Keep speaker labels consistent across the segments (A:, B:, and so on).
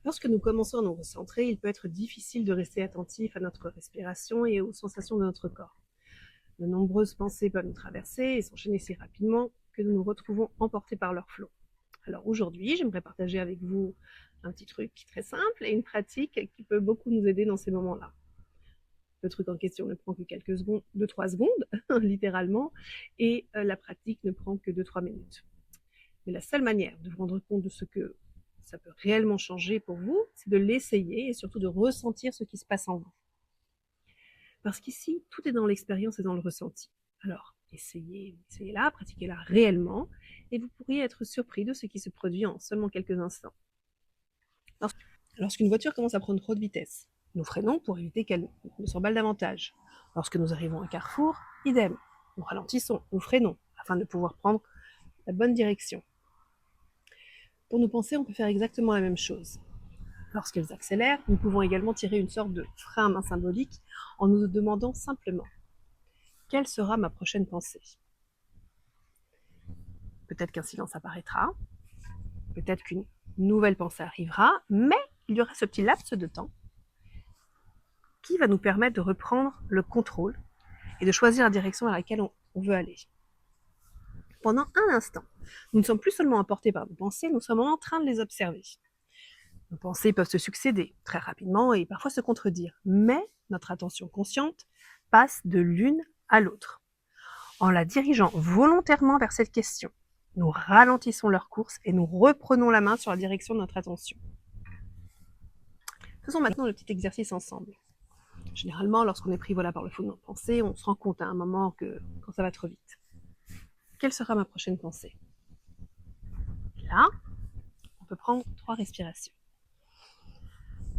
A: Lorsque nous commençons à nous recentrer, il peut être difficile de rester attentif à notre respiration et aux sensations de notre corps. De nombreuses pensées peuvent nous traverser et s'enchaîner si rapidement que nous nous retrouvons emportés par leur flot. Alors aujourd'hui, j'aimerais partager avec vous un petit truc très simple et une pratique qui peut beaucoup nous aider dans ces moments-là. Le truc en question ne prend que quelques secondes, 2-3 secondes, littéralement, et la pratique ne prend que 2-3 minutes. Mais la seule manière de vous rendre compte de ce que ça peut réellement changer pour vous, c'est de l'essayer et surtout de ressentir ce qui se passe en vous. Parce qu'ici, tout est dans l'expérience et dans le ressenti. Alors, essayez-la, pratiquez-la réellement, et vous pourriez être surpris de ce qui se produit en seulement quelques instants. Lorsqu'une voiture commence à prendre trop de vitesse, nous freinons pour éviter qu'elle ne s'emballe davantage. Lorsque nous arrivons à un carrefour, idem. Nous ralentissons, nous freinons, afin de pouvoir prendre la bonne direction. Pour nos pensées, on peut faire exactement la même chose. Lorsqu'elles accélèrent, nous pouvons également tirer une sorte de frein à main symbolique en nous demandant simplement: quelle sera ma prochaine pensée? Peut-être qu'un silence apparaîtra, peut-être qu'une nouvelle pensée arrivera, mais il y aura ce petit laps de temps qui va nous permettre de reprendre le contrôle et de choisir la direction à laquelle on veut aller. Pendant un instant, nous ne sommes plus seulement emportés par nos pensées, nous sommes en train de les observer. Nos pensées peuvent se succéder très rapidement et parfois se contredire, mais notre attention consciente passe de l'une à l'autre. En la dirigeant volontairement vers cette question, nous ralentissons leur course et nous reprenons la main sur la direction de notre attention. Faisons maintenant le petit exercice ensemble. Généralement, lorsqu'on est pris par le flot de nos pensées, on se rend compte à un moment quand ça va trop vite. Quelle sera ma prochaine pensée? Là, on peut prendre 3 respirations.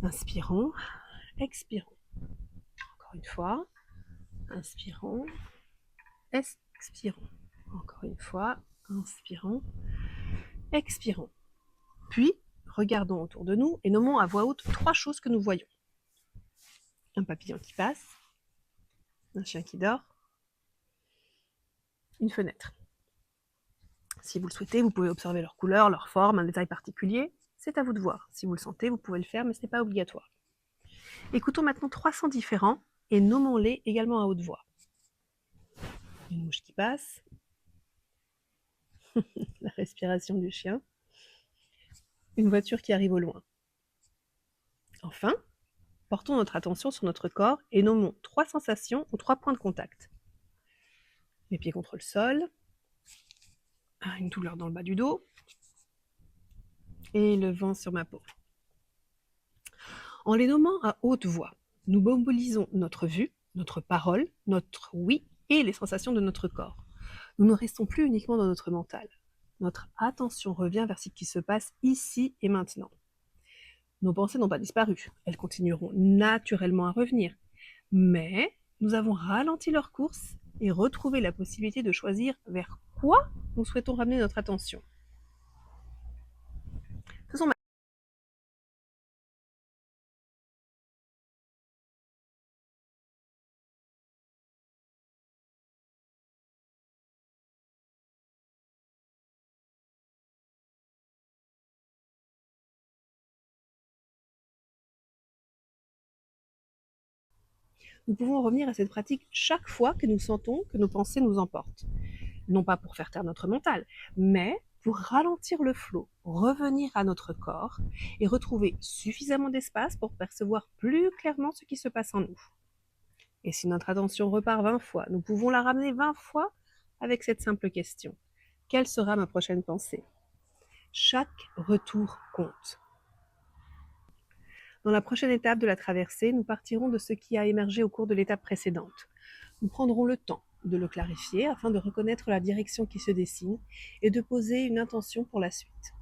A: Inspirons, expirons. Encore une fois, inspirons, expirons. Encore une fois, inspirons, expirons. Puis, regardons autour de nous et nommons à voix haute 3 choses que nous voyons. Un papillon qui passe, un chien qui dort, une fenêtre. Si vous le souhaitez, vous pouvez observer leur couleur, leur forme, un détail particulier. C'est à vous de voir. Si vous le sentez, vous pouvez le faire, mais ce n'est pas obligatoire. Écoutons maintenant 3 sons différents et nommons-les également à haute voix. Une mouche qui passe, la respiration du chien, une voiture qui arrive au loin. Enfin, portons notre attention sur notre corps et nommons 3 sensations ou 3 points de contact. Mes pieds contre le sol, une douleur dans le bas du dos et le vent sur ma peau. En les nommant à haute voix, nous mobilisons notre vue, notre parole, notre oui et les sensations de notre corps. Nous ne restons plus uniquement dans notre mental. Notre attention revient vers ce qui se passe ici et maintenant. Nos pensées n'ont pas disparu, elles continueront naturellement à revenir. Mais nous avons ralenti leur course et retrouvé la possibilité de choisir vers quoi nous souhaitons ramener notre attention. Faisons Nous pouvons revenir à cette pratique chaque fois que nous sentons que nos pensées nous emportent. Non pas pour faire taire notre mental, mais pour ralentir le flot, revenir à notre corps et retrouver suffisamment d'espace pour percevoir plus clairement ce qui se passe en nous. Et si notre attention repart 20 fois, nous pouvons la ramener 20 fois avec cette simple question: quelle sera ma prochaine pensée? Chaque retour compte. Dans la prochaine étape de la traversée, nous partirons de ce qui a émergé au cours de l'étape précédente. Nous prendrons le temps de le clarifier afin de reconnaître la direction qui se dessine et de poser une intention pour la suite.